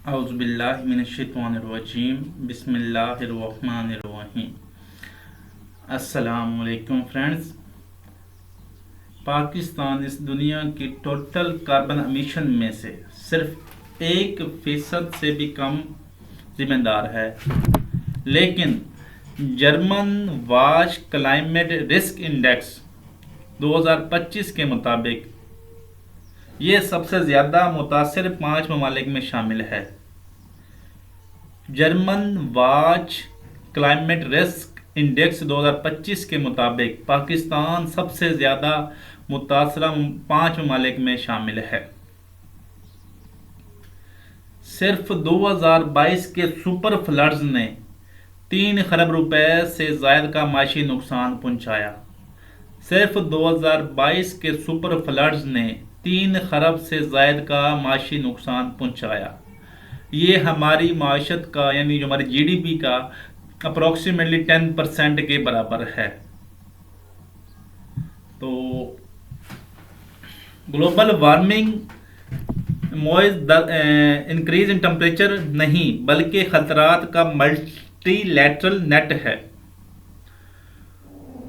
औज़ुबिल्लाहिमिनश्शैतानिर्रजीम बिस्मिल्लाहिर्रहमानिर्रहीम। अस्सलाम वालेकुम फ्रेंड्स। पाकिस्तान इस दुनिया की टोटल कार्बन एमिशन में से सिर्फ 1% से भी कम जिम्मेदार है, लेकिन German watch climate risk index 2025 के मुताबिक ये सबसे ज़्यादा मुतासिर 5 ममालिक में शामिल है। German watch climate risk index 2025 के मुताबिक पाकिस्तान सबसे ज़्यादा मुतासरा 5 ममालिक में शामिल है। सिर्फ 2022 के सुपर फ्लड्स ने 3 खरब रुपए से ज़ायद का माशी नुकसान पहुंचाया। सिर्फ 2022 के सुपर फ्लड्स ने 3 खरब से ज़ायद का माशी नुकसान पहुंचाया। ये हमारी माशत का यानी जो हमारी जीडीपी का अप्रोक्सीमेटली 10% के बराबर है। तो global warming increase in temperature नहीं बल्कि खतरात का मल्टीलैटरल नेट है।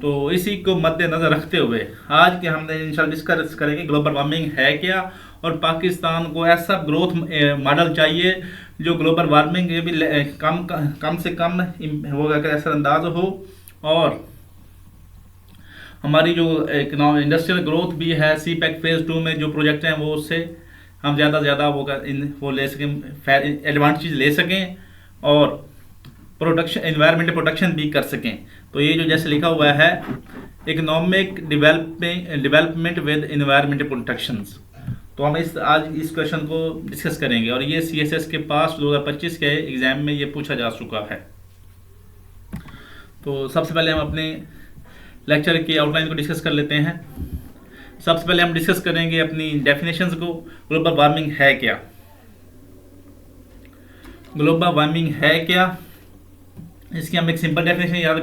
तो इसी को मद्देनजर रखते हुए आज के हमने इंशाल्लाह डिस्कस करेंगे ग्लोबल वार्मिंग है क्या, और पाकिस्तान को ऐसा ग्रोथ मॉडल चाहिए जो ग्लोबल वार्मिंग के भी कम से कम होगा कर असरअंदाज हो, और हमारी जो इंडस्ट्रियल ग्रोथ भी है सी पैक फेज़ 2 में जो प्रोजेक्ट हैं वो उससे हम ज़्यादा से ज़्यादा वो ले सकें, एडवांटेज ले सकें और प्रोडक्शन एनवायरमेंटल प्रोटेक्शन भी कर सकें। तो ये जो जैसे लिखा हुआ है economic development with environmental protections, तो हम आज इस क्वेश्चन को डिस्कस करेंगे और ये CSS के पास 2025 के एग्ज़ाम में ये पूछा जा चुका है। तो सबसे पहले हम अपने लेक्चर की आउटलाइन को डिस्कस कर लेते हैं। सबसे पहले हम डिस्कस करेंगे अपनी डेफिनेशंस को। ग्लोबल वार्मिंग है क्या? ग्लोबल वार्मिंग है क्या, इसकी हम एक सिंपल डेफिनेशन याद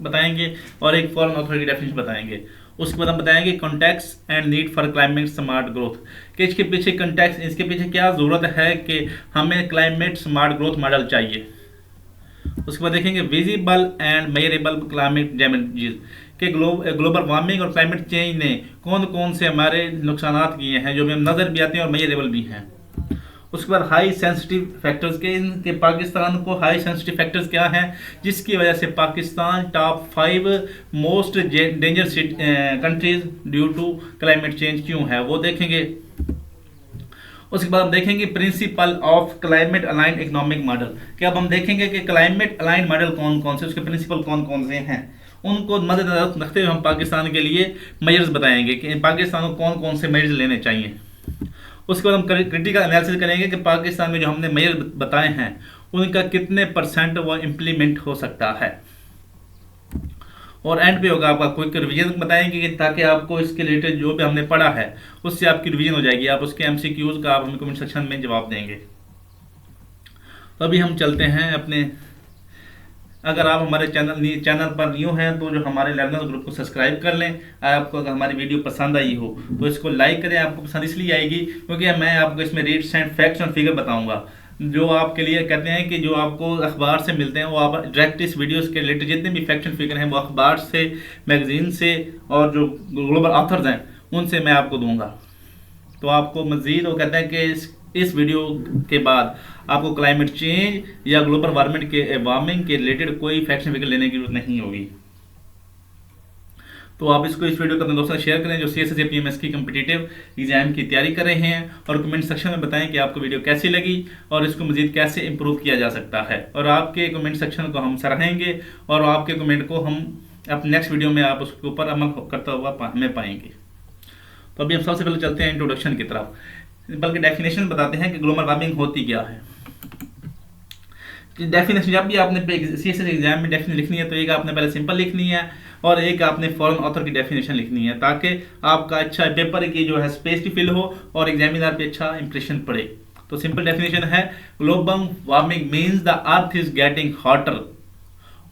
बताएंगे और एक फॉरेन ऑथर की डेफिनेशन बताएंगे। उसके बाद हम बताएंगे context and need for climate smart growth, कि इसके पीछे कॉन्टेक्स्ट, इसके पीछे क्या ज़रूरत है कि हमें क्लाइमेट स्मार्ट ग्रोथ मॉडल चाहिए। उसके बाद देखेंगे visible and measurable climate damages, कि ग्लोबल वार्मिंग और क्लाइमेट चेंज ने कौन कौन से हमारे नुकसान किए हैं जो भी हम नज़र भी आते हैं और मेजरेबल भी हैं। उसके बाद हाई सेंसिटिव फैक्टर्स के इनके पाकिस्तान को हाई सेंसिटिव फैक्टर्स क्या हैं जिसकी वजह से Pakistan top 5 most danger countries due to climate change क्यों है वो देखेंगे। उसके बाद हम देखेंगे principle of climate aligned economic model, कि अब हम देखेंगे कि क्लाइमेट अलाइंड मॉडल कौन कौन से, उसके प्रिंसिपल कौन कौन से हैं, उनको मद्देनजर रखते हुए हम पाकिस्तान के लिए मेजर्स बताएंगे कि पाकिस्तान को कौन कौन से मेजर्स लेने चाहिए। उसके बाद हम क्रिटिकल एनालिसिस करेंगे कि पाकिस्तान में जो हमने मेजर बताए हैं उनका कितने % वो इम्प्लीमेंट हो सकता है, और एंड पे होगा आपका क्विक रिवीजन बताएंगे कि ताकि आपको इसके रिलेटेड जो भी हमने पढ़ा है उससे आपकी रिवीजन हो जाएगी, आप उसके MCQs का आप हमें कमेंट सेक्शन में जवाब देंगे। तो अभी हम चलते हैं अपने, अगर आप हमारे चैनल पर न्यू हैं तो जो हमारे लर्नर्स ग्रुप को सब्सक्राइब कर लें। आपको अगर हमारी वीडियो पसंद आई हो तो इसको लाइक करें। आपको पसंद इसलिए आएगी क्योंकि मैं आपको इसमें रेट्स एंड फैक्ट्स और फिगर बताऊंगा जो आपके लिए कहते हैं कि जो आपको अखबार से मिलते हैं वो आप डायरेक्ट इस वीडियोस के रिलेटेड जितने भी फैक्ट्स एंड फिगर हैं वो अखबार से, मैगजीन से और जो ग्लोबल ऑथर्स हैं उनसे मैं आपको दूंगा। तो आपको मज़ीद वो कहते हैं कि इस वीडियो के बाद आपको क्लाइमेट चेंज या ग्लोबल वार्मिंग के रिलेटेड कोई फैक्ट्स फिगर लेने की जरूरत नहीं होगी। तो आप इस वीडियो को अपने दोस्तों से शेयर करें जो CSS या PMS की कम्पिटिटिव एग्जाम की तैयारी कर रहे हैं, और कमेंट सेक्शन में बताएं कि आपको वीडियो कैसी लगी और इसको मजीद कैसे इंप्रूव किया जा सकता है। और आपके कमेंट सेक्शन को हम सराहेंगे और आपके कमेंट को हम अपने नेक्स्ट वीडियो में आप उसके ऊपर अमल करता हुआ हमें पाएंगे। तो अभी हम सबसे पहले चलते हैं इंट्रोडक्शन की तरफ, बल्कि डेफिनेशन बताते हैं कि ग्लोबल वार्मिंग होती क्या है। डेफिनेशन जब भी आपने CSS एग्जाम में डेफिनेशन लिखनी है तो एक आपने पहले सिंपल लिखनी है और एक आपने फॉरेन ऑथर की डेफिनेशन लिखनी है, ताकि आपका अच्छा पेपर की जो है स्पेस भी फिल हो और एग्जामिनर पे अच्छा इंप्रेशन पड़े। तो सिंपल डेफिनेशन है global warming means the earth is getting hotter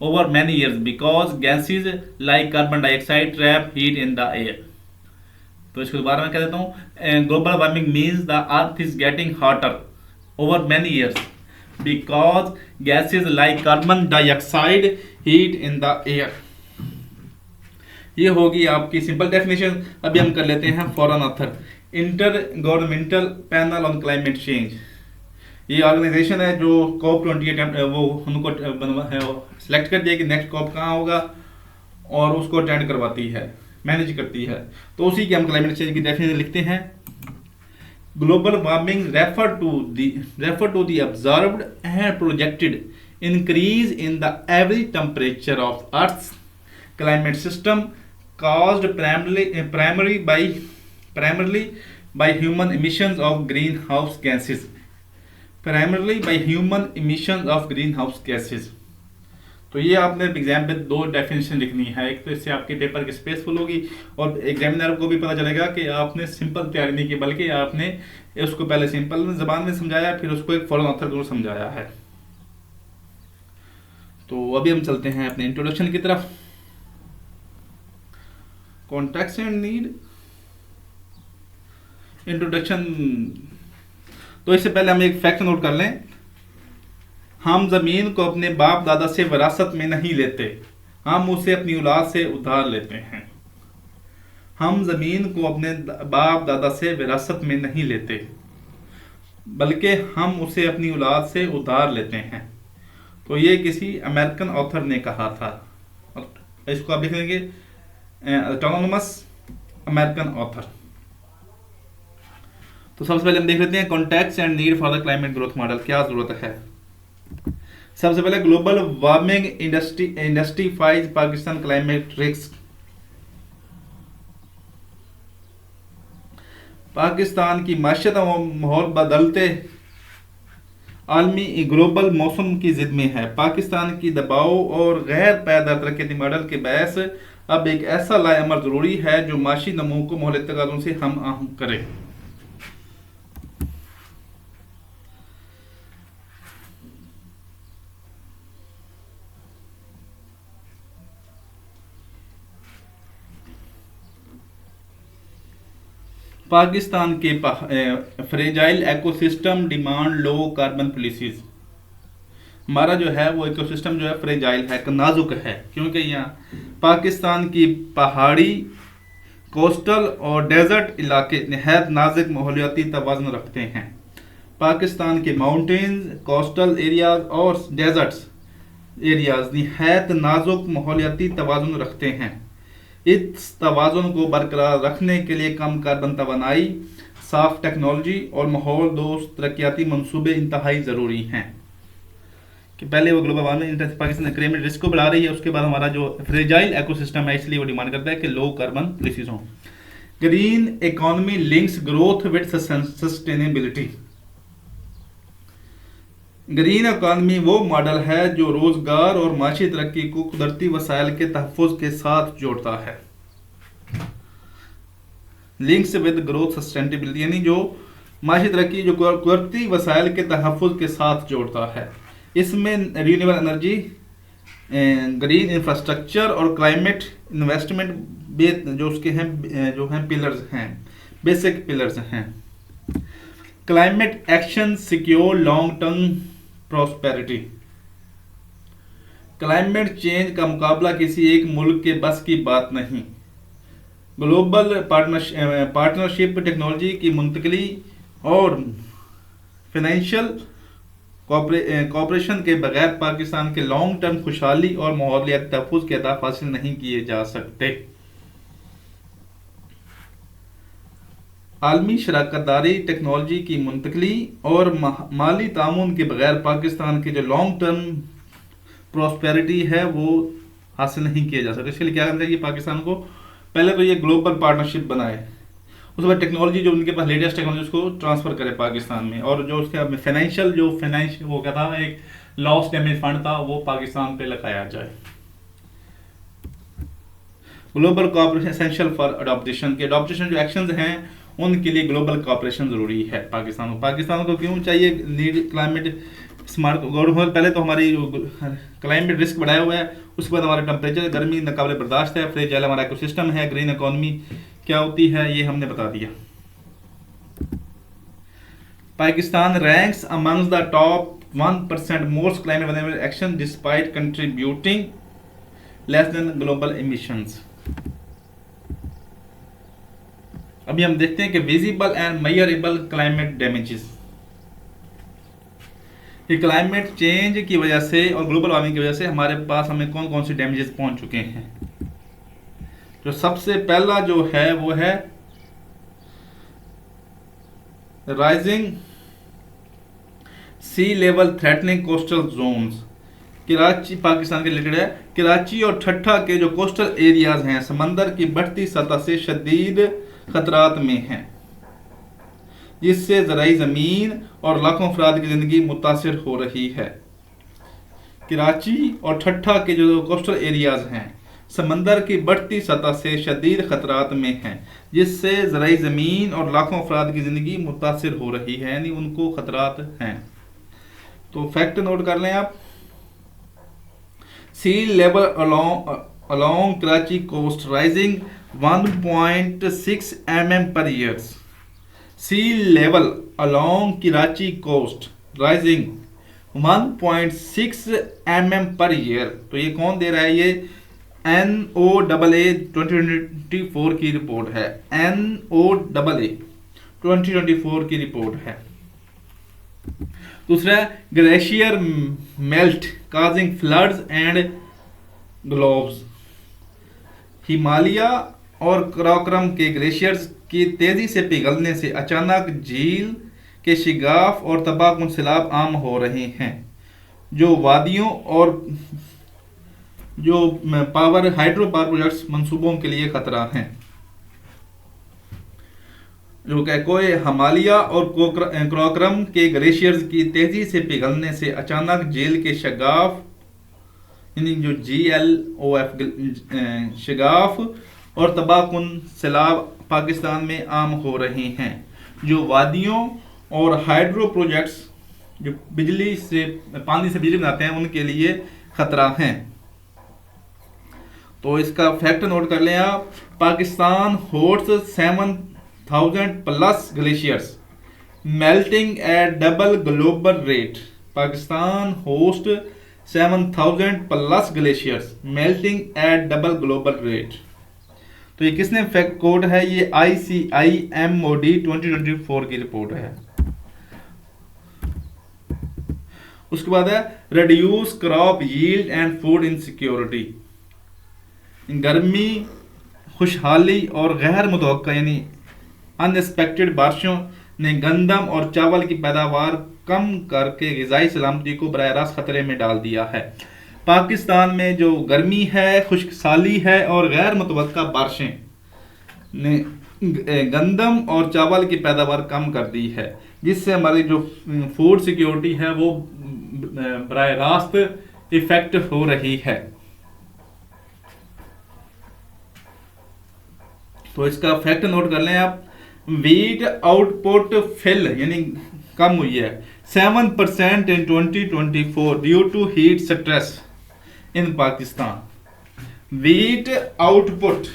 over many years because gases like carbon dioxide trap heat in the air. तो इसको दोबारा मैं कह देता हूँ, global warming means the earth is getting hotter over many years because gases like carbon dioxide heat in the air. ये होगी आपकी सिंपल डेफिनेशन। अभी हम कर लेते हैं foreign author. Inter governmental panel on climate change, ये ऑर्गेनाइजेशन है जो COP28 वो उनको सेलेक्ट कर दिया कि नेक्स्ट कॉप कहाँ होगा और उसको अटेंड करवाती है, मैनेज करती है। तो उसी की हम क्लाइमेट चेंज की डेफिनेशन लिखते हैं। Global warming refer to the observed and projected increase in the average temperature of Earth climate system caused primarily by human emissions of greenhouse gases. Primarily by human emissions of greenhouse gases. तो ये आपने exam पे दो definition लिखनी है। एक तो इससे आपके पेपर की स्पेस फुल होगी और एग्जामिनर को भी पता चलेगा कि आपने सिंपल तैयारी नहीं की, बल्कि आपने उसको पहले सिंपल जबान में समझाया, फिर उसको एक फॉरेन ऑथर को समझाया है। तो अभी हम चलते हैं अपने इंट्रोडक्शन की तरफ। Context and need, introduction. तो इससे पहले हम एक फैक्ट नोट कर लें। हम जमीन को अपने बाप दादा से विरासत में नहीं लेते, हम उसे अपनी औलाद से उधार लेते हैं। हम जमीन को अपने बाप दादा से विरासत में नहीं लेते, बल्कि हम उसे अपनी औलाद से उधार लेते हैं। तो ये किसी अमेरिकन ऑथर ने कहा था। इसको आप लिख लेंगे ऑटोनोमस अमेरिकन ऑथर। तो सबसे पहले हम देख लेते हैं context and need for the climate growth model, क्या जरूरत है। सबसे पहले global warming industrialise Pakistan climate risk. Pakistan की माशत और माहौल बदलते आलमी ग्लोबल मौसम की जिद में है। पाकिस्तान की दबाव और गैर पायदार तरक्याती मॉडल के बहस अब एक ऐसा लाएमर जरूरी है जो माशी नमू को मोहलत तकाज़ों से हम आहंग करे। पाकिस्तान के fragile ecosystem demand low carbon policies. हमारा जो है वो इकोसिस्टम जो है फ्रेजाइल है, नाजुक है, क्योंकि यहाँ पाकिस्तान की पहाड़ी, कोस्टल और डेजर्ट इलाके नहायत नाजुक माहौलियाती तवाज़ुन रखते हैं। पाकिस्तान के माउंटेन्स, कोस्टल एरियाज और डेजर्ट्स एरियाज नहायत नाजुक माहौलियाती तवाज़ुन रखते हैं। इस तवाज़ुन को बरकरार रखने के लिए कम कार्बन तवानाई, साफ टेक्नोलॉजी और माहौल दोस्त तरक्याती मंसूबे इंतहाई ज़रूरी हैं। कि पहले वो global warming Pakistan climate risk को बढ़ा रही है, उसके बाद हमारा जो फ्रेजाइल इकोसिस्टम है, इसलिए वो डिमांड करता है कि लो कार्बन पॉलिसीज हों। Green economy links growth with sustainability. Green economy वो मॉडल है जो रोजगार और माशी तरक्की को कुदरती वसाइल के तहफ़्फ़ुज़ के साथ जोड़ता है। लिंक्स विद ग्रोथ सस्टेनेबिलिटी यानी जो माशी तरक्की जो कुदरती वसाइल के तहफ़्फ़ुज़ के साथ जोड़ता है। इसमें रिन्यूएबल एनर्जी, ग्रीन इंफ्रास्ट्रक्चर और क्लाइमेट इन्वेस्टमेंट जो उसके हैं जो हैं पिलर्स हैं, बेसिक पिलर्स हैं। Climate action secure long term prosperity. Climate change का मुकाबला किसी एक मुल्क के बस की बात नहीं। ग्लोबल पार्टनरशिप, टेक्नोलॉजी की मुंतकली और फाइनेंशियल कॉपरेशन के बगैर पाकिस्तान के लॉन्ग टर्म खुशहाली और माहौलियाती तहफ़्फ़ुज़ के अहदाफ हासिल नहीं किए जा सकते। आलमी शराकतदारी, टेक्नोलॉजी की मुंतकली और माली तामुन के बगैर पाकिस्तान के जो लॉन्ग टर्म प्रॉस्पेरिटी है वो हासिल नहीं किया जा सकता। इसके लिए क्या करना चाहिए पाकिस्तान को, पहले तो ये ग्लोबल पार्टनरशिप बनाए, उसके बाद टेक्नोलॉजी जो उनके पास लेटेस्ट टेक्नोलॉजी उसको ट्रांसफ़र करे पाकिस्तान में, और जो उसके फाइनेंशियल वो क्या था, एक लॉस डैमेज फंड था, वो पाकिस्तान पे लगाया जाए। Global cooperation essential for adaptation के अडॉप्टेशन जो एक्शंस हैं उनके लिए ग्लोबल कोऑपरेशन ज़रूरी है पाकिस्तान को क्यों चाहिए नीड क्लाइमेट स्मार्ट गवर्नमेंट। पहले तो हमारी क्लाइमेट रिस्क बढ़ाया हुआ है, उसके बाद हमारा टेम्परेचर गर्मी नाकाबिले बर्दाश्त है, फ्रेजाइल हमारा इकोसिस्टम है, ग्रीन इकोनॉमी क्या होती है ये हमने बता दिया। Pakistan ranks amongst the top 1% most climate vulnerable action despite contributing less than global emissions. अभी हम देखते हैं कि visible and measurable climate damages. कि क्लाइमेट चेंज की वजह से और ग्लोबल वार्मिंग की वजह से हमारे पास हमें कौन कौन सी डैमेजेस पहुंच चुके हैं। जो सबसे पहला जो है वो है rising sea level threatening coastal zones. Karachi Pakistan के रिलेटेड है। कराची और ठट्ठा के जो कोस्टल एरियाज हैं समंदर की बढ़ती सतह से शदीद खतरात में हैं, जिससे ज़राई ज़मीन और लाखों अफराद की ज़िंदगी मुतासिर हो रही है। कराची और ठट्ठा के जो कोस्टल एरियाज हैं समंदर की बढ़ती सतह से शदीद खतरात में हैं, जिससे ज़राई ज़मीन और लाखों अफराद की ज़िंदगी मुतासिर हो रही है, यानी उनको खतरात हैं। तो फैक्ट नोट कर लें आप। Sea level along Karachi coast rising 1.6 mm per year. Sea level along Karachi coast rising 1.6 mm per year. तो ये कौन दे रहा है? ये NOAA 2024 की रिपोर्ट है। NOAA 2024 की रिपोर्ट है। दूसरा, glacier melt causing floods and GLOFs. Himalaya और कराकोरम के ग्लेशियर्स की तेजी से पिघलने से अचानक झील के शिगाफ और तबाहकुन सैलाब आम हो रहे हैं, जो वादियों और जो हाइड्रो पावर प्रोजेक्ट्स मंसूबों के लिए खतरा हैं। जो कोई हिमालय और कराकोरम के ग्लेशियर्स की तेजी से पिघलने से अचानक झील के शिगाफ यानी जो GLOF शिगाफ और तबाहकुन सैलाब पाकिस्तान में आम हो रहे हैं, जो वादियों और हाइड्रो प्रोजेक्ट्स जो बिजली से पानी से बिजली बनाते हैं उनके लिए खतरा हैं। तो इसका फैक्ट नोट कर लें आप। Pakistan hosts 7,000 plus glaciers melting at double global rate. Pakistan host 7,000 plus glaciers melting at double global rate. तो ये किसने फैक्ट कोड है? ये ICIMOD 2024 की रिपोर्ट है। उसके बाद है reduce crop yield and food insecurity. गर्मी, खुशहाली और गैर मुतवक्का यानी अनएक्सपेक्टेड बारिशों ने गंदम और चावल की पैदावार कम करके ग़िज़ाई सलामती को बराह रास्त खतरे में डाल दिया है। पाकिस्तान में जो गर्मी है, खुशहाली है और गैर मुतवक्का बारिशें ने गंदम और चावल की पैदावार कम कर दी है, जिससे हमारी जो फूड सिक्योरिटी है वो बराह रास्त इफेक्ट हो रही है। तो इसका फैक्ट नोट कर लें आप। वीट आउटपुट फिल यानी कम हुई है 7% in 2024 due to heat stress in Pakistan. Wheat output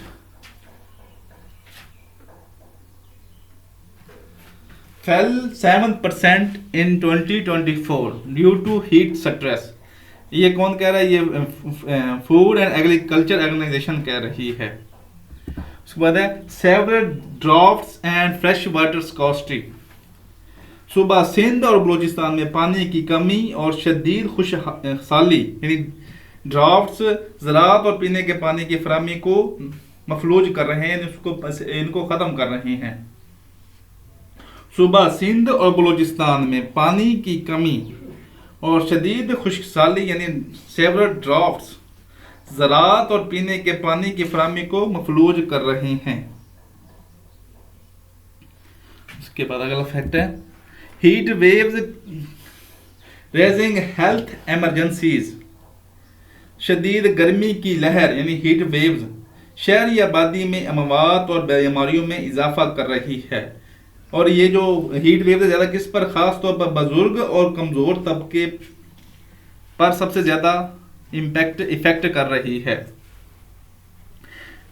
fell 7% in 2024 due to heat stress. ये कौन कह रहा है? ये फूड एंड एग्रीकल्चर ऑर्गेनाइजेशन कह रही है। उसके बाद है several drafts and fresh water scarcity. सूबा सिंध और बलूचिस्तान में पानी की कमी और शदीद खुशहाली यानी ड्राफ्ट्स ज़राअत और पीने के पानी की फराहमी को मफलूज कर रहे हैं, इनको ख़त्म कर रहे हैं। सूबा सिंध और बलूचिस्तान में पानी की कमी और शदीद खुशहाली यानी सेवरल ड्राफ्ट्स ज़राअत और पीने के पानी की फराहमी को मफलूज कर रहे हैं। उसके बाद अगला फैक्ट है heat waves raising health emergencies. शदीद गर्मी की लहर यानी हीट वेव्स शहरी आबादी में अमवात और बीमारियों में इजाफा कर रही है, और ये जो हीट वेव ज़्यादा किस पर, ख़ास तौर पर बुजुर्ग और कमज़ोर तबके पर सबसे ज़्यादा इफेक्ट कर रही है।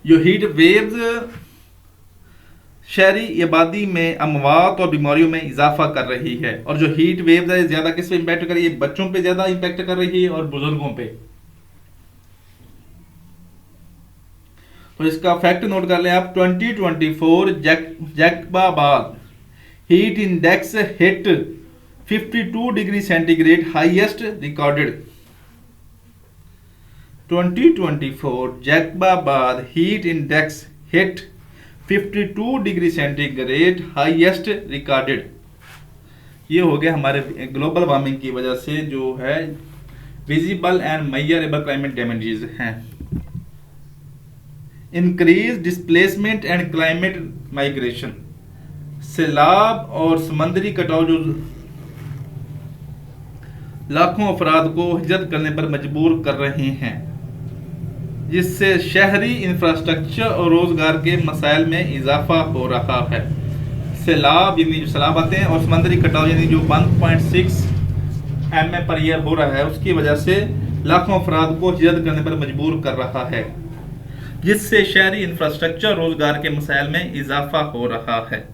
जो हीट वेव्स शहरी आबादी में अमवात और बीमारियों में इजाफा कर रही है। और जो हीट वेव है ज़्यादा किस पे इम्पैक्ट कर रही है? बच्चों पे ज़्यादा इम्पैक्ट कर रही है और बुजुर्गों पे। तो इसका फैक्ट नोट कर लें आप। 2024 Jacobabad heat index hit 52 degree centigrade, highest recorded. 2024 Jacobabad heat index hit 52 degree centigrade, highest recorded. ये हो गया हमारे ग्लोबल वार्मिंग की वजह से जो है visible and measurable climate damages हैं। Increase displacement and climate migration, सैलाब और समंदरी कटाव जो लाखों अफराद को हिजरत करने पर मजबूर कर रहे हैं, जिससे शहरी इंफ्रास्ट्रक्चर और रोजगार के मसाइल में इजाफा हो रहा है। सैलाब यानी जो सैलाब आते हैं और समंदरी कटाव यानी जो 1.6 mm पर ईयर हो रहा है, उसकी वजह से लाखों अफराद को हिजरत करने पर मजबूर कर रहा है, जिससे शहरी इंफ्रास्ट्रक्चर रोजगार के मसाइल में इजाफा हो रहा है।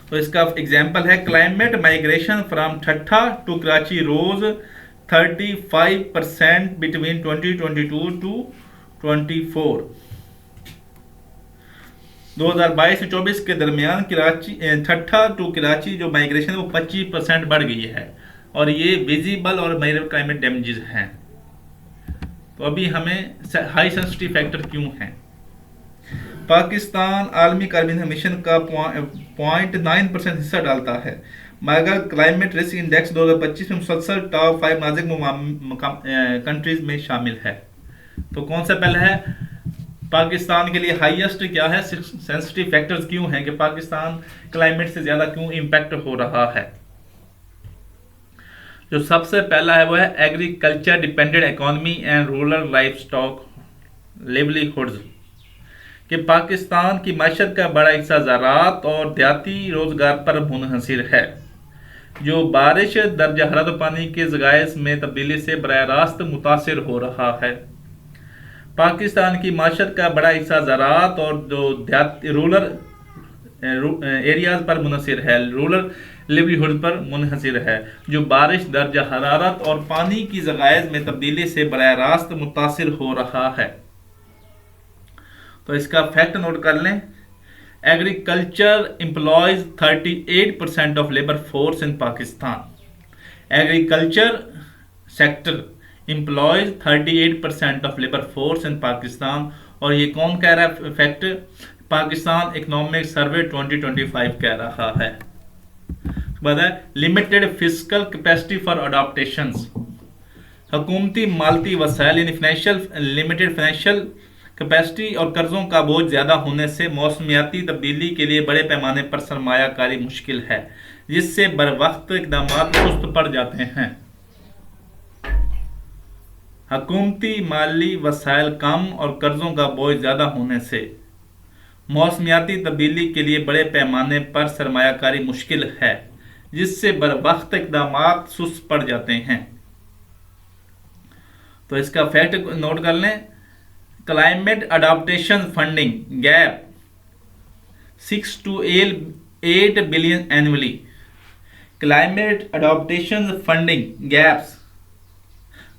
तो इसका एग्जाम्पल है climate migration from Thatta to Karachi rose 35% between 2022 to 24। 2022 से 24 के दरमियान कराची ठट्ठा टू कराची जो माइग्रेशन वो 25% बढ़ गई है। और ये विजिबल और मेजरेबल क्लाइमेट डैमेजेस हैं। तो अभी हमें हाई सेंसिटिव फैक्टर क्यों हैं? पाकिस्तान आलमी कार्बन मिशन का 0.9% हिस्सा डालता है, मगर क्लाइमेट रिस्क इंडेक्स 2025 में मुसलसल टॉप 5 नाज़िक कंट्रीज में शामिल है। तो कौन सा पहला है? पाकिस्तान के लिए हाईएस्ट क्या है? सेंसिटिव फैक्टर्स क्यों हैं कि पाकिस्तान क्लाइमेट से ज़्यादा क्यों इम्पैक्ट हो रहा है? जो सबसे पहला है वो है agriculture dependent economy and rural livestock livelihoods, कि पाकिस्तान की मैशत का बड़ा हिस्सा ज़राअत और देहाती रोजगार पर मुनहसिर है, जो बारिश, दर्जा हरारत पानी के ज़गाइस में तब्दीली से बराह रास्त मुतासिर हो रहा है। पाकिस्तान की मैशत का बड़ा हिस्सा ज़राअत और जो देहाती रूरल एरियाज पर मुनहसिर है, रूरल लिवलीहुड पर मुनहसिर है, जो बारिश, दर्जा हरारत और पानी की ज़गाइस में तब्दीली से बराह रास्त मुतासिर हो रहा है। तो इसका फैक्ट नोट कर लें। Agriculture employees 38% of labour force in Pakistan. Agriculture sector employees 38% of labour force in Pakistan. और ये कौन कह रहा है फैक्ट? पाकिस्तान इकोनॉमिक सर्वे 2025 कह रहा है। Limited fiscal capacity for adaptations, हुकूमती मालती वसाइल यानी लिमिटेड फाइनेंशियल कैपेसिटी और कर्जों का बोझ ज़्यादा होने से मौसमियाती तब्दीली के लिए बड़े पैमाने पर सरमायाकारी मुश्किल है, जिससे बर वक्त इकदाम सुस्त पड़ जाते हैं। हुकूमती माली वसाइल कम और कर्जों का बोझ ज़्यादा होने से मौसमियाती तब्दीली के लिए बड़े पैमाने पर सरमायाकारी मुश्किल है, जिससे बर वक्त इकदाम सुस्त पड़ जाते हैं। तो इसका फैक्ट नोट कर लें। Climate adaptation funding gap 6 to 8 billion annually. Climate adaptation funding gaps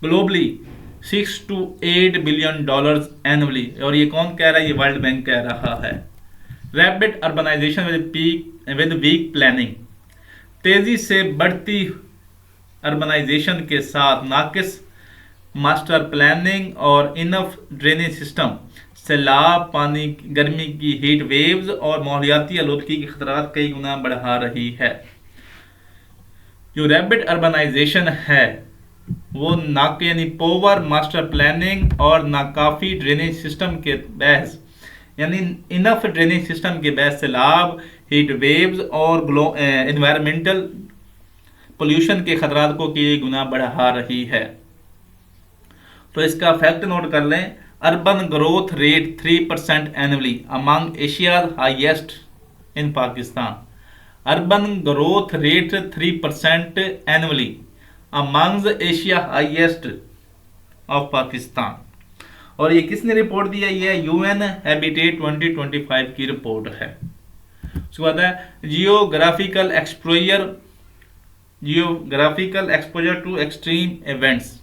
globally 6 to 8 billion dollars annually. और ये कौन कह रहा है? ये वर्ल्ड बैंक कह रहा है। Rapid urbanisation with weak planning, तेजी से बढ़ती अर्बनाइजेशन के साथ नाकिस मास्टर प्लानिंग और इनफ ड्रेनेज सिस्टम, सैलाब, पानी, गर्मी की हीट वेव्स और माहौलियाती आलूदगी के खतरात कई गुना बढ़ा रही है। जो रैपिड अर्बनाइजेशन है वो यानी पोवर मास्टर प्लानिंग और नाकाफी ड्रेनेज सिस्टम के बहस यानी इनफ ड्रेनेज सिस्टम के बहस सैलाब, हीट वेव्स और एनवायरमेंटल पोल्यूशन के खतरात को कई गुना बढ़ा रही है। तो इसका फैक्ट नोट कर लें। Urban growth rate 3% annually among Asia highest in Pakistan. Urban growth rate 3% annually among Asia highest of Pakistan. और ये किसने रिपोर्ट दिया? ये यूएन हैबिटेट 2025 की रिपोर्ट है। उसके बाद है geographical exposure to extreme events.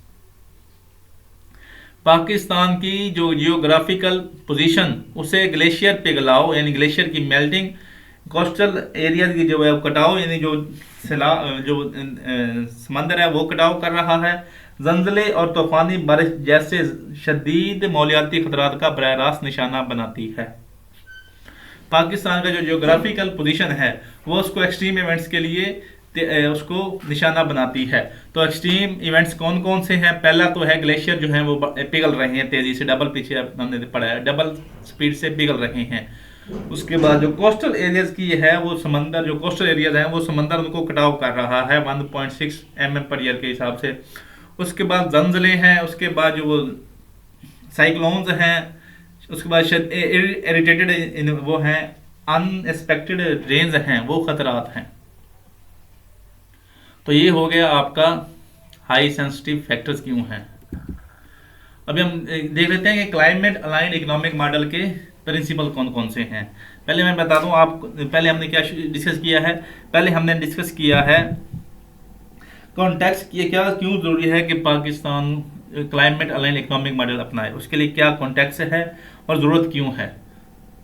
Pakistan की जो जियोग्राफिकल पोजीशन, उसे ग्लेशियर पिघलाव यानी ग्लेशियर की मेल्टिंग, कोस्टल एरिया की जो है कटाव यानी जो समंदर है वो कटाव कर रहा है, जंजले और तूफानी बारिश जैसे शदीद मौलियाती खतरात का बराह रास्त निशाना बनाती है। पाकिस्तान का जो जियोग्राफिकल पोजीशन है वो उसको एक्सट्रीम इवेंट्स के लिए उसको निशाना बनाती है। तो एक्सट्रीम इवेंट्स कौन कौन से हैं? पहला तो है ग्लेशियर जो है वो पिघल रहे हैं तेजी से, डबल, पीछे हमने पढ़ा है, डबल स्पीड से पिघल रहे हैं। उसके बाद जो कोस्टल एरियाज की है वो समंदर, जो कोस्टल एरियाज हैं वो समंदर उनको कटाव कर रहा है 1.6 mm/ईयर के हिसाब से। उसके बाद जंजले हैं, उसके बाद जो वो साइक्लोन्स हैं, उसके बाद इरिटेटेड वो हैं, अनएक्सपेक्टेड रेंज हैं, वो खतरात हैं। तो ये हो गया आपका हाई सेंसिटिव फैक्टर्स क्यों हैं। अभी हम देख लेते हैं कि क्लाइमेट अलाइंड इकोनॉमिक मॉडल के प्रिंसिपल कौन कौन से हैं। पहले मैं बता दूं आप, पहले हमने क्या डिस्कस किया है? पहले हमने डिस्कस किया है कॉन्टेक्स्ट, ये क्या क्यों जरूरी है कि Pakistan climate aligned economic model अपनाए, उसके लिए क्या कॉन्टेक्स्ट है और ज़रूरत क्यों है।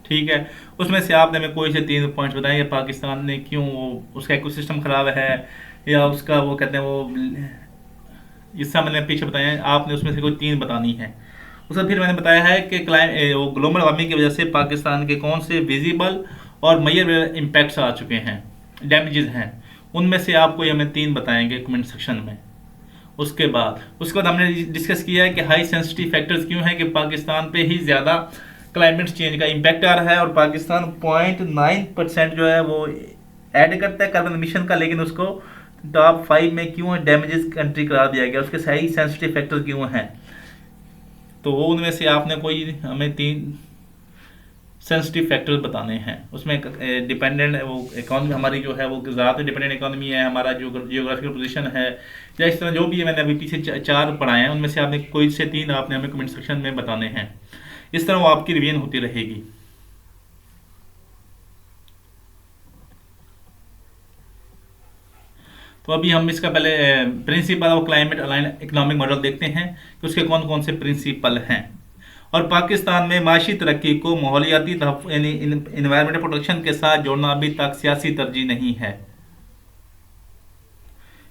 ठीक है, उसमें से आपने हमें कोई से 3 पॉइंट्स बताए कि पाकिस्तान ने क्यों, उसका इकोसिस्टम खराब है या उसका वो कहते हैं वो, इससे मैंने पीछे बताया, आपने उसमें से कोई 3 बतानी है। उसका फिर मैंने बताया है कि ग्लोबल वार्मिंग की वजह से पाकिस्तान के कौन से विजिबल और मेजरेबल इम्पैक्ट्स आ चुके हैं, डैमेजेस हैं, उनमें से आपको हमें 3 बताएंगे कमेंट सेक्शन में। उसके बाद हमने डिस्कस किया है कि हाई सेंसिटिव फैक्टर्स क्यों हैं, कि पाकिस्तान पे ही ज़्यादा क्लाइमेट चेंज का इम्पैक्ट आ रहा है और पाकिस्तान 0.9% जो है वो ऐड करता है कार्बन एमिशन का, लेकिन उसको टॉप 5 में क्यों डैमेजेस कंट्री करार दिया गया, उसके सही सेंसिटिव फैक्टर क्यों हैं। तो वो उनमें से आपने कोई हमें 3 सेंसिटिव फैक्टर्स बताने हैं। उसमें डिपेंडेंट वो इकॉनमी हमारी जो है वो ज़्यादा डिपेंडेंट इकॉनमी है, हमारा जो जियोग्राफिकल पोजीशन है, या इस तरह जो भी है, मैंने अभी पीछे 4 पढ़ाए हैं, उनमें से आपने कोई से 3 आपने हमें कमेंट सेक्शन में बताने हैं। इस तरह वो आपकी रिवीजन होती रहेगी। तो अभी हम इसका पहले principal of climate aligned economic model देखते हैं कि उसके कौन कौन से प्रिंसिपल हैं। और पाकिस्तान में माशी तरक्की को माहौलियाती यानी इन्वायरमेंटल प्रोटेक्शन के साथ जोड़ना अभी तक सियासी तरजीह नहीं है।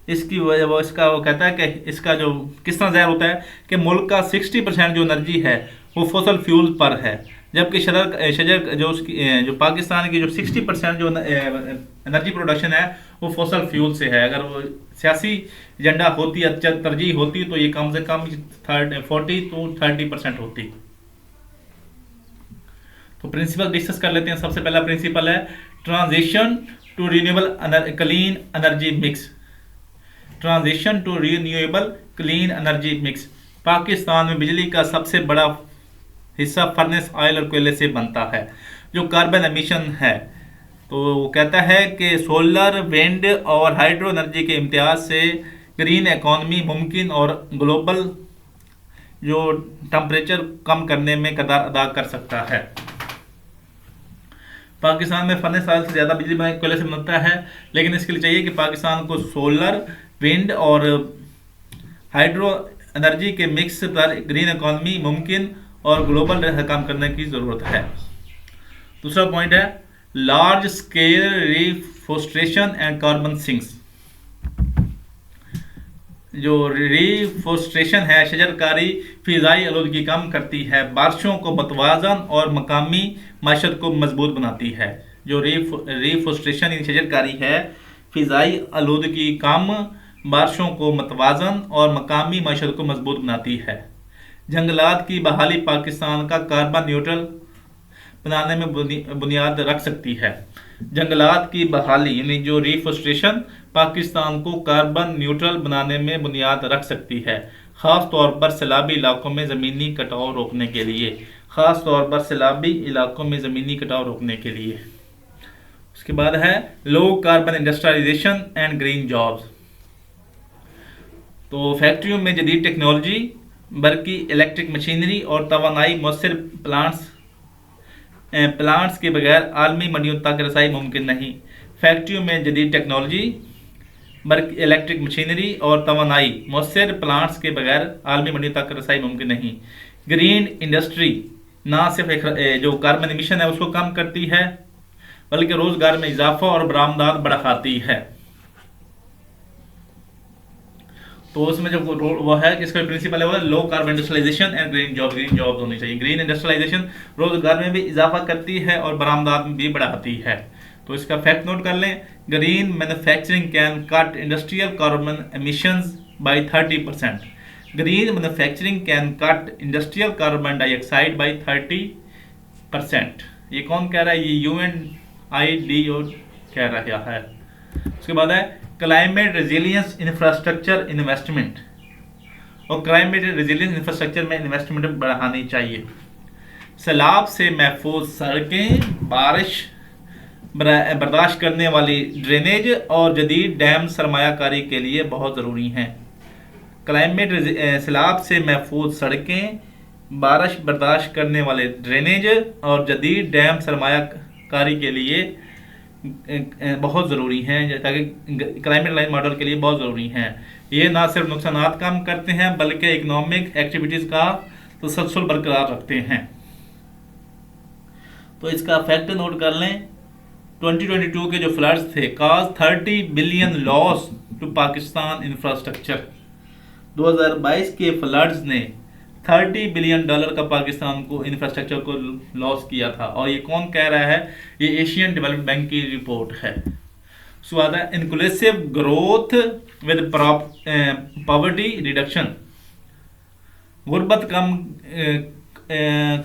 इसकी वजह वो कहता है कि इसका जो किस तरह ज़ाहिर होता है कि मुल्क का 60% जो एनर्जी है वो फॉसल फ्यूल पर है, जबकि शजर जो उसकी जो पाकिस्तान की जो 60% जो एनर्जी प्रोडक्शन है वो फॉसल फ्यूल से है। अगर वो सियासी एजेंडा होती, तरजीह होती, तो ये कम से कम 40 to 30% होती। तो प्रिंसिपल डिस्कस कर लेते हैं। सबसे पहला प्रिंसिपल है transition to renewable clean energy mix. Transition to renewable clean energy mix. Pakistan में बिजली का सबसे बड़ा हिस्सा फर्नेस ऑयल और कोयले से बनता है, जो कार्बन एमिशन है। तो वो कहता है कि सोलर, विंड और हाइड्रो एनर्जी के इम्तियाज से ग्रीन इकॉनमी मुमकिन और ग्लोबल जो टेम्परेचर कम करने में किरदार अदा कर सकता है। पाकिस्तान में फर्नेस ऑयल से ज़्यादा बिजली कोयले से बनता है, लेकिन इसके लिए चाहिए कि पाकिस्तान को सोलर, विंड और हाइड्रो एनर्जी के मिक्स पर ग्रीन इकॉनमी मुमकिन और ग्लोबल काम करने की ज़रूरत है। दूसरा पॉइंट है large scale reforestation and carbon sinks. जो रिफोरेस्टेशन है, शजरकारी फिजाई आलूदगी कम करती है, बारिशों को मतवाजन और मकामी माशत को मजबूत बनाती है। जो रिफोरेस्टेशन यानी शजरकारी है, फिजाई आलूदगी कम, बारिशों को मतवाजन और मकामी माशत को मजबूत बनाती है। जंगलात की बहाली पाकिस्तान का कार्बन न्यूट्रल बनाने में बुनियाद रख सकती है। जंगलात की बहाली यानी जो रिफोरेस्टेशन पाकिस्तान को कार्बन न्यूट्रल बनाने में बुनियाद रख सकती है, ख़ास तौर पर सैलाबी इलाकों में ज़मीनी कटाव रोकने के लिए। ख़ास तौर पर सैलाबी इलाकों में ज़मीनी कटाव रोकने के लिए। उसके बाद है low carbon industrialisation and green jobs. तो फैक्ट्रियों में जदीद टेक्नोलॉजी, बल्कि इलेक्ट्रिक मशीनरी और तवानाई मौसर प्लांट्स के बगैर आलमी मंडियों तक रसाई मुमकिन नहीं। फैक्ट्रियों में जदीद टेक्नोलॉजी, बल्कि इलेक्ट्रिक मशीनरी और तवानाई मौसर प्लांट्स के बगैर आलमी मंडियों तक रसाई मुमकिन नहीं। ग्रीन इंडस्ट्री ना सिर्फ जो कार्बन एमिशन है उसको कम करती है, बल्कि रोजगार में इजाफा और बरामदात बढ़ाती है। तो उसमें जो वो है, इसका प्रिंसिपल है वो low carbon industrialisation and green jobs होनी चाहिए। ग्रीन इंडस्ट्रियलाइजेशन रोजगार में भी इजाफा करती है और बरामदात में भी बढ़ाती है। तो इसका फैक्ट नोट कर लें, green manufacturing can cut industrial carbon emissions by 30%। Green manufacturing can cut industrial carbon dioxide by 30%। ये कौन कह रहा है? ये UNIDO कह रहा है। उसके बाद है क्लाइमेट रेजिलियंस इंफ्रास्ट्रक्चर इन्वेस्टमेंट, और क्लाइमेट रेजिलियंस इंफ्रास्ट्रक्चर में इन्वेस्टमेंट बढ़ानी चाहिए। सैलाब से महफूज सड़कें, बारिश बर्दाश्त करने वाली ड्रेनेज और जदीद डैम सरमायाकारी के लिए बहुत ज़रूरी हैं। क्लाइमेट सैलाब से महफूज सड़कें, बारिश बर्दाश्त करने वाले ड्रेनेज और जदीद डैम सरमायाकारी के लिए बहुत ज़रूरी हैं, ताकि क्लाइमेट लाइन मॉडल के लिए बहुत ज़रूरी हैं। ये ना सिर्फ नुकसानात कम करते हैं बल्कि इकोनॉमिक एक्टिविटीज़ का तसलसल बरकरार रखते हैं। तो इसका फैक्ट नोट कर लें, 2022 के जो फ्लड्स थे cause 30 billion loss to Pakistan infrastructure. 2022 के फ्लड्स ने $30 बिलियन का पाकिस्तान को इंफ्रास्ट्रक्चर को लॉस किया था। और ये कौन कह रहा है? ये एशियन डेवलपमेंट बैंक की रिपोर्ट है। स्वाद है inclusive growth with poverty reduction, गुर्बत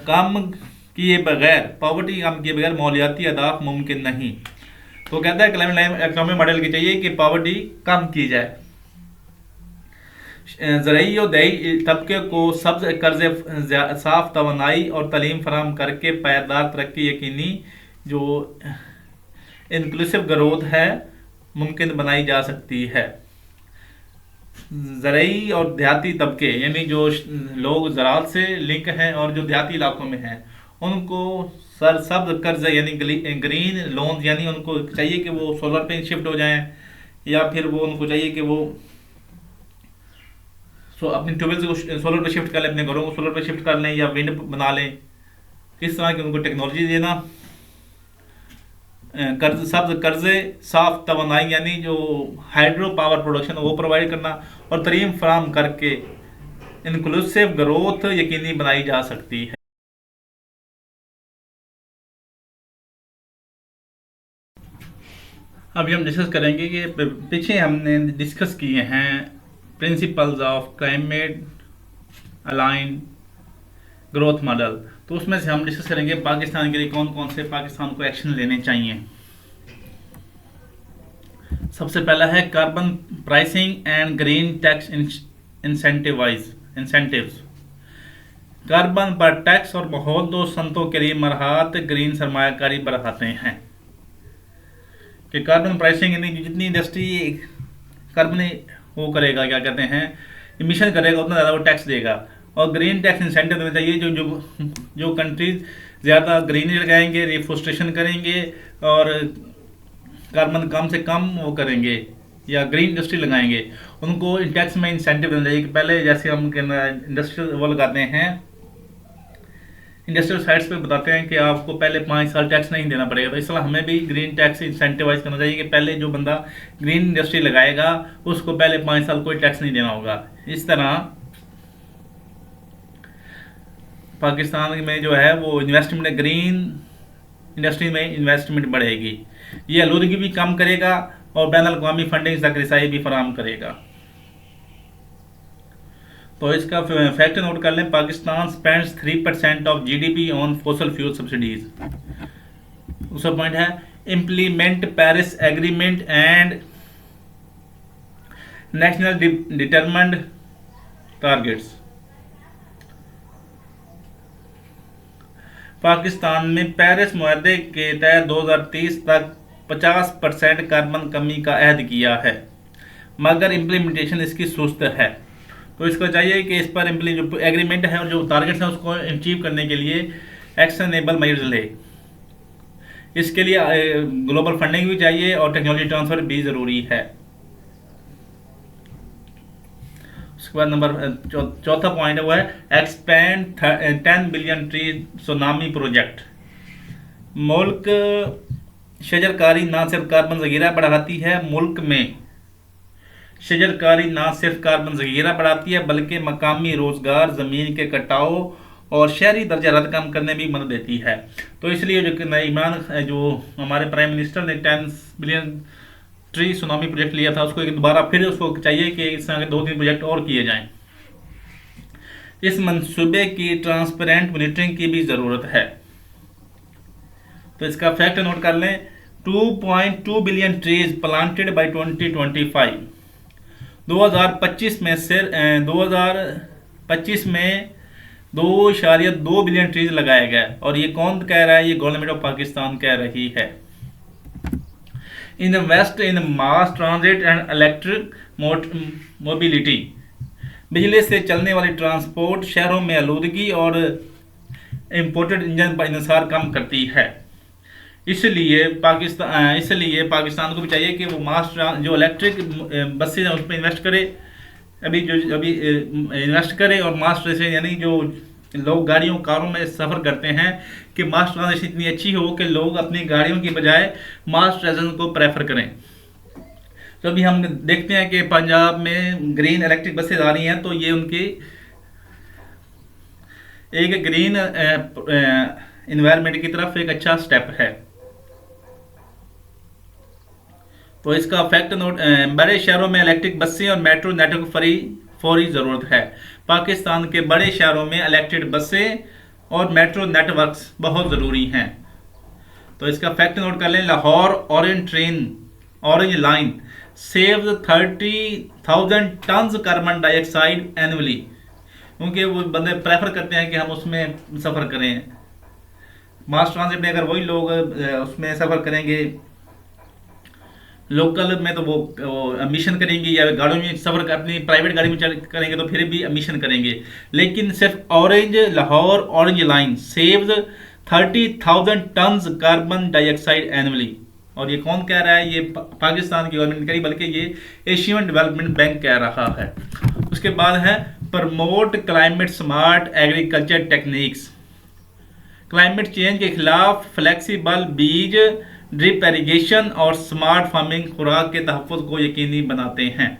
कम किए बगैर, पॉवर्टी कम किए बगैर मौलियाती अहदाफ मुमकिन नहीं। तो कहता है क्लाइमेट इकोनॉमिक मॉडल की चाहिए कि पॉवर्टी कम की जाए। ज़राई और दही तबके को सब्ज कर्ज़े, साफ तवानाई और तालीम फराहम करके पायदार तरक्की यकीनी जो इंक्लूसिव ग्रोथ है मुमकिन बनाई जा सकती है। ज़राई और देहाती तबके यानी जो लोग ज़राअत से लिंक हैं और जो देहाती इलाकों में हैं उनको सब्ज कर्ज यानी ग्रीन लोन, यानी उनको चाहिए कि वो सोलर पे शिफ्ट हो जाएं, या फिर वो उनको चाहिए कि वो अपनी ट्यूबवेल से सोलर पे शिफ्ट कर लें, अपने घरों को सोलर पे शिफ्ट कर लें या विंड बना लें। किस तरह की उनको टेक्नोलॉजी देना, सब्ज कर्जे, साफ तवानाई यानी जो हाइड्रो पावर प्रोडक्शन वो प्रोवाइड करना और तरीम फराम करके इंक्लूसिव ग्रोथ यकीनी बनाई जा सकती है। अभी हम डिस्कस करेंगे कि पीछे हमने डिस्कस किए हैं principles of climate align growth model. तो उसमें से हम डिस्कस करेंगे पाकिस्तान के लिए कौन कौन से पाकिस्तान को एक्शन लेने चाहिए। सबसे पहला है carbon pricing and green tax incentives. Carbon पर टैक्स और माहौल दो संतों के लिए मरहत ग्रीन सरमायाकारी बढ़ाते हैं। कि कार्बन प्राइसिंग यानी जितनी इंडस्ट्री कार्बन वो करेगा, क्या कहते हैं, इमिशन करेगा, उतना ज़्यादा वो टैक्स देगा। और ग्रीन टैक्स इंसेंटिव देना चाहिए। जो कंट्रीज ज़्यादा ग्रीनरी लगाएंगे, रिफोरेस्टेशन करेंगे और कार्बन कम से कम वो करेंगे या ग्रीन इंडस्ट्री लगाएंगे, उनको टैक्स में इंसेंटिव देना चाहिए। कि पहले जैसे हम इंडस्ट्रियल वो लगाते हैं, इंडस्ट्रियल साइट्स पे बताते हैं कि आपको पहले 5 साल टैक्स नहीं देना पड़ेगा। तो इस तरह हमें भी ग्रीन टैक्स इंसेंटिवाइज करना चाहिए कि पहले जो बंदा ग्रीन इंडस्ट्री लगाएगा उसको पहले 5 साल कोई टैक्स नहीं देना होगा। इस तरह पाकिस्तान में जो है वो इन्वेस्टमेंट ग्रीन इंडस्ट्री में इन्वेस्टमेंट बढ़ेगी। ये आलूदगी भी कम करेगा और बैन अल-अक़वामी फंडिंग तक रसाई भी फराहम करेगा। तो इसका फैक्ट नोट कर लें, Pakistan spends 3% of GDP on fossil fuel subsidies. दूसरा पॉइंट है implement Paris agreement and national determined targets. Pakistan में पेरिस मुआहदे के तहत 2030 तक 50% कार्बन कमी का अहद किया है, मगर इम्प्लीमेंटेशन इसकी सुस्त है। तो इसको चाहिए कि इस पर जो एग्रीमेंट है और जो टारगेट्स हैं उसको अचीव करने के लिए एक्शनेबल मेजर्स ले। इसके लिए ग्लोबल फंडिंग भी चाहिए और टेक्नोलॉजी ट्रांसफर भी ज़रूरी है। उसके बाद नंबर चौथा पॉइंट है वो है expand 10 billion tree tsunami project. मुल्क शजरकारी ना सिर्फ कार्बन ज़ख़ीरा बढ़ाती है, मुल्क में शजरकारी ना सिर्फ कार्बन ज़ख़ीरा बढ़ाती है बल्कि मकामी रोज़गार, ज़मीन के कटाव और शहरी दर्जा रद्द कम करने में भी मदद देती है। तो इसलिए जो इमरान जो हमारे प्राइम मिनिस्टर ने 10 बिलियन ट्री सुनामी प्रोजेक्ट लिया था उसको दोबारा फिर उसको चाहिए कि इस तरह के 2-3 प्रोजेक्ट और किए जाएं। इस मंसूबे की ट्रांसपेरेंट मॉनिटरिंग की भी ज़रूरत है। तो इसका फैक्ट नोट कर लें, 2.2 बिलियन ट्रीज प्लांटेड बाय 2025। 2025 में 2.2 बिलियन ट्रीज लगाए गए। और ये कौन कह रहा है? ये गवर्नमेंट ऑफ पाकिस्तान कह रही है। Invest in mass transit and electric mobility. बिजली से चलने वाली ट्रांसपोर्ट शहरों में आलूदगी और इम्पोर्टेड इंजन पर इंसार कम करती है। इसलिए पाकिस्तान को भी चाहिए कि वो जो इलेक्ट्रिक बसेज हैं उस पर इन्वेस्ट करे, अभी इन्वेस्ट करे। और मास ट्रांजिशन यानी जो लोग गाड़ियों कारों में सफ़र करते हैं कि मास ट्रांजिशन इतनी अच्छी हो कि लोग अपनी गाड़ियों की बजाय मास ट्रांजिशन को प्रेफर करें। तो अभी हम देखते हैं कि पंजाब में ग्रीन इलेक्ट्रिक बसेज आ रही हैं, तो ये उनकी एक ग्रीन इन्वायरमेंट की तरफ एक अच्छा स्टेप है। तो इसका फैक्ट नोट, बड़े शहरों में इलेक्ट्रिक बसें और मेट्रो नेटवर्क फौरी ज़रूरत है। पाकिस्तान के बड़े शहरों में इलेक्ट्रिक बसें और मेट्रो नेटवर्क्स बहुत ज़रूरी हैं। तो इसका फैक्ट नोट कर लें, Lahore orange line save 30,000 tons carbon dioxide annually. क्योंकि वो बंदे प्रेफर करते हैं कि हम उसमें सफ़र करें। मास ट्रांजिट में अगर वही लोग उसमें सफ़र करेंगे, लोकल में तो वो एमिशन करेंगे, या गाड़ियों में सफ़र अपनी प्राइवेट गाड़ी में करेंगे तो फिर भी एमिशन करेंगे। लेकिन सिर्फ Lahore orange line saves 30,000 tons carbon dioxide annually. और ये कौन कह रहा है? ये पाकिस्तान की गवर्नमेंट कह रही, बल्कि ये एशियन डेवलपमेंट बैंक कह रहा है। उसके बाद है promote climate smart agriculture techniques. Climate change के खिलाफ फ्लेक्सिबल बीज, ड्रिप एरीगेशन और स्मार्ट फार्मिंग खुराक के तहफ़्फ़ुज़ को यकीनी बनाते हैं।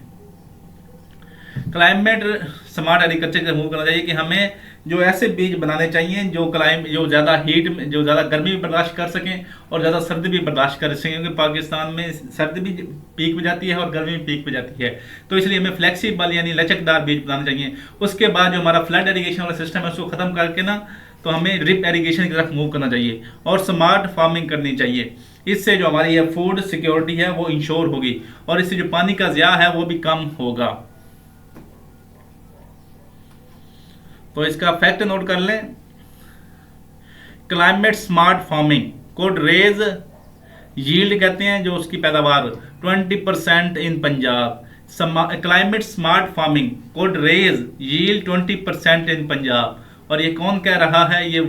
क्लाइमेट स्मार्ट एग्रीकल्चर का मूव करना चाहिए कि हमें जो ऐसे बीज बनाने चाहिए जो ज़्यादा जो ज़्यादा गर्मी भी बर्दाश्त कर सकें और ज़्यादा सर्दी भी बर्दाश्त कर सकें, क्योंकि पाकिस्तान में सर्दी भी पीक पे जाती है और गर्मी भी पीक पे जाती है। तो इसलिए हमें फ्लेक्सिबल यानी लचकदार बीज बनाने चाहिए। उसके बाद जो हमारा फ्लड एरीगेशन वाला सिस्टम है उसको ख़त्म करके ना, तो हमें ड्रिप एरीगेशन की तरफ मूव करना चाहिए और स्मार्ट फार्मिंग करनी चाहिए। इससे जो हमारी ये फूड सिक्योरिटी है वो इंश्योर होगी और इससे जो पानी का ज़िया है वो भी कम होगा। तो इसका फैक्ट नोट कर लें, climate smart farming could raise yield कहते हैं जो उसकी पैदावार 20% in Punjab. Climate smart farming could raise yield 20% in Punjab. और ये कौन कह रहा है? ये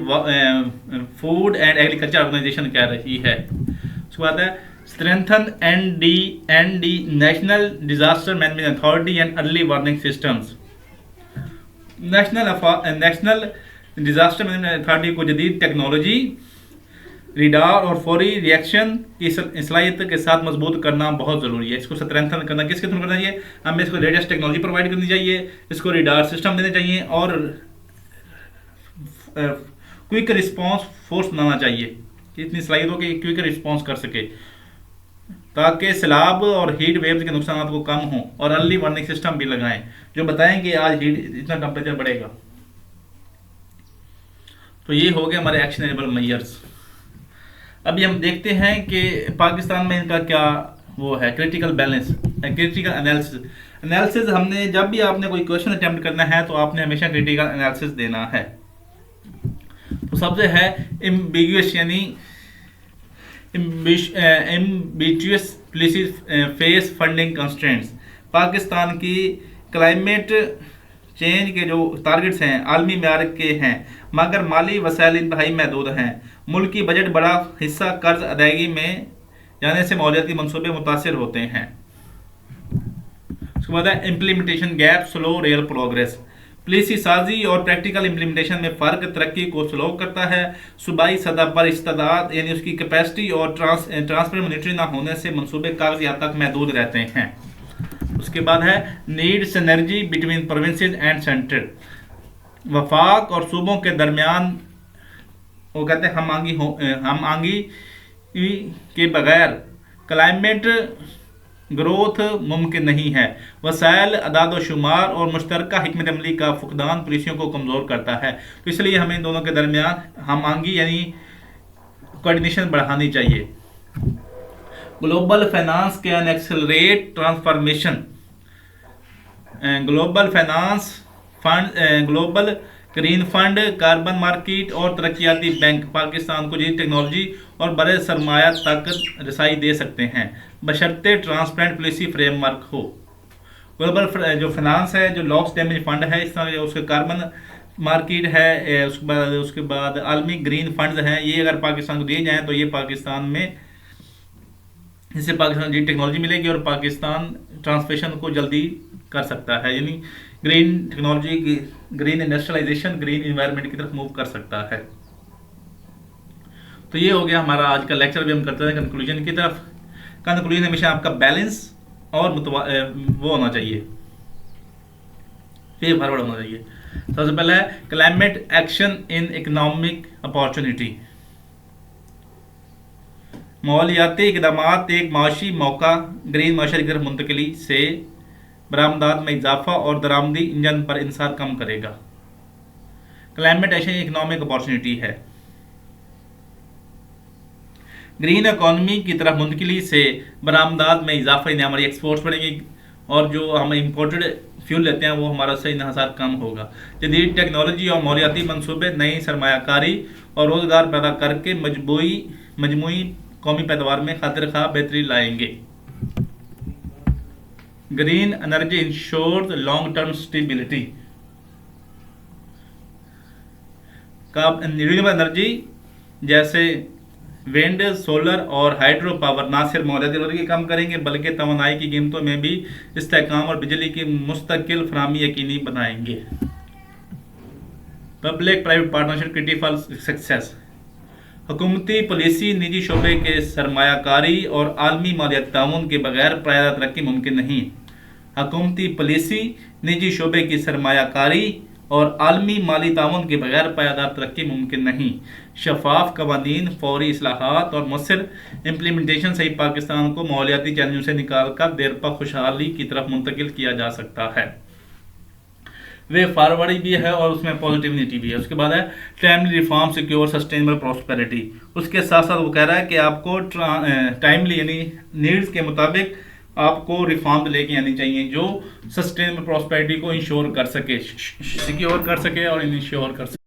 फूड एंड एग्रीकल्चर ऑर्गेनाइजेशन कह रही है। उसके बाद है strengthen ND national disaster management authority and early warning systems. National disaster management authority को जदीद टेक्नोलॉजी, रिडार और फौरी रिएक्शन की सलाहियत के साथ मजबूत करना बहुत ज़रूरी है। इसको स्ट्रेंथन करना किसके थ्रू करना चाहिए? हमें इसको लेटेस्ट टेक्नोलॉजी प्रोवाइड करनी चाहिए, इसको रिडार सिस्टम देने चाहिए और क्विक रिस्पांस फोर्स बनाना चाहिए कि इतनी सलाहियत हो कि क्विक रिस्पांस कर सके, ताकि सैलाब और हीट वेव्स के नुकसान को कम हों। और अर्ली वार्निंग सिस्टम भी लगाएं जो बताएंगे आज हीट इतना टेम्परेचर बढ़ेगा। तो ये हो गए हमारे एक्शनेबल मेजर्स। अभी हम देखते हैं कि पाकिस्तान में इनका क्या वो है, क्रिटिकल एनालिसिस। हमने जब भी आपने कोई क्वेश्चन अटेम्प्ट करना है तो आपने हमेशा क्रिटिकल एनालिसिस देना है। तो सबसे है एम्बिगुअस यानी ambitious policies face funding constraints. Pakistan की क्लाइमेट चेंज के जो टारगेट्स हैं आलमी म्यार के हैं, मगर माली वसाइल इंतहाई महदूद हैं। मुल्की बजट बड़ा हिस्सा कर्ज अदायगी में जाने से मालियाती मनसूबे मुतासर होते हैं। उसके बाद है implementation gap, slow real progress. Policy साजी और प्रैक्टिकल इम्प्लीमेंटेशन में फ़र्क तरक्की को स्लो करता है। सूबाई सतह पर इस्तादाद यानी उसकी कैपेसिटी और ट्रांसफर मॉनिटरी ना होने से मनसूबे कागजियात तक महदूद रहते हैं। उसके बाद है need synergy between provinces and centre. वफाक और सूबों के दरमियान वो कहते हैं हम आंगी के बगैर क्लाइमेट ग्रोथ मुमकिन नहीं है। वसाइल अदाद-ओ-शुमार और मुश्तरका हिकमत अमली का फुकदान पॉलिसियों को कमज़ोर करता है। तो इसलिए हमें इन दोनों के दरमियान हम आंगी यानी कोऑर्डिनेशन बढ़ानी चाहिए। Global finance can accelerate transformation. Global finance fund, global green fund, carbon market और तरक्याती बैंक पाकिस्तान को जदीद टेक्नोलॉजी और बड़े सरमाया तक रसाई दे सकते हैं, बशर्ते ट्रांसपेरेंट पॉलिसी फ्रेमवर्क हो। ग्लोबल जो फाइनेंस है, जो लॉस डैमेज फंड है, इस तरह उसके कार्बन मार्केट है, उसके बाद आलमी ग्रीन फंड्स हैं, ये अगर पाकिस्तान को दिए जाएँ तो ये पाकिस्तान में इससे पाकिस्तान जी टेक्नोलॉजी मिलेगी और पाकिस्तान ट्रांसफॉर्मेशन को जल्दी कर सकता है, यानी green technology, green industrialisation, green environment की तरफ मूव कर सकता है। तो ये हो गया हमारा आज का लेक्चर। भी हम करते हैं कंक्लूजन की तरफ। कंक्लूजन हमेशा आपका बैलेंस और वो होना चाहिए, ये फॉरवर्ड होना चाहिए। सबसे पहला है climate action in economic opportunity. माहौलियाती इक़दामात एक माशी मौका ग्रीन माशरे की तरफ मुंतकिली से बरामदात में इजाफा और दरामदी इंजन पर इंसार कम करेगा। क्लाइमेट एक्शन इकोनॉमिक अपॉर्चुनिटी है। ग्रीन इकोनॉमी की तरफ मुंतकिली से बरामदात में इजाफा, यानी हमारी एक्सपोर्ट्स बढ़ेंगी और जो हम इंपोर्टेड फ्यूल लेते हैं वो हमारा सही इन्हिसार कम होगा। जदीद टेक्नोलॉजी और माहौलियाती मनसूबे नई सरमायाकारी और रोजगार पैदा करके मजमूई कौमी पैदावार में खातिर खा बेहतरी लाएंगे। Green energy ensures long term stability. Renewable energy जैसे विंड, सोलर और हाइड्रो पावर ना सिर्फ माहौलियाती आलूदगी कम करेंगे बल्कि तवानाई की कीमतों में भी इस्तेहकाम और बिजली की मुस्तकिल फराहमी यकीनी बनाएंगे। Public private partnership critical for success. हुकूमती पॉलिसी, निजी शोबे के सरमायाकारी और आलमी मालियाती ताउन के बगैर पायदार तरक्की मुमकिन नहीं। हुकूमती पॉलिसी, निजी शोबे की सरमायाकारी और आलमी माली ताउन के बगैर पायदार तरक्की मुमकिन नहीं। शफाफ कवानीन, फौरी इस्लाहात और मुसर इम्प्लीमेंटेशन से ही पाकिस्तान को माहौलियाती चैलेंजों से निकाल कर देरपा खुशहाली की तरफ मुंतकिल किया जा सकता है। वे फॉरवर्ड भी है और उसमें पॉजिटिविटी भी है। उसके बाद है timely reform, secure, sustainable prosperity. उसके साथ साथ वो कह रहा है कि आपको टाइमली यानी नीड्स के मुताबिक आपको रिफॉर्म लेके आनी चाहिए जो सस्टेनेबल प्रॉस्पेरिटी को इंश्योर कर सके, सिक्योर कर सके और इंश्योर कर सके।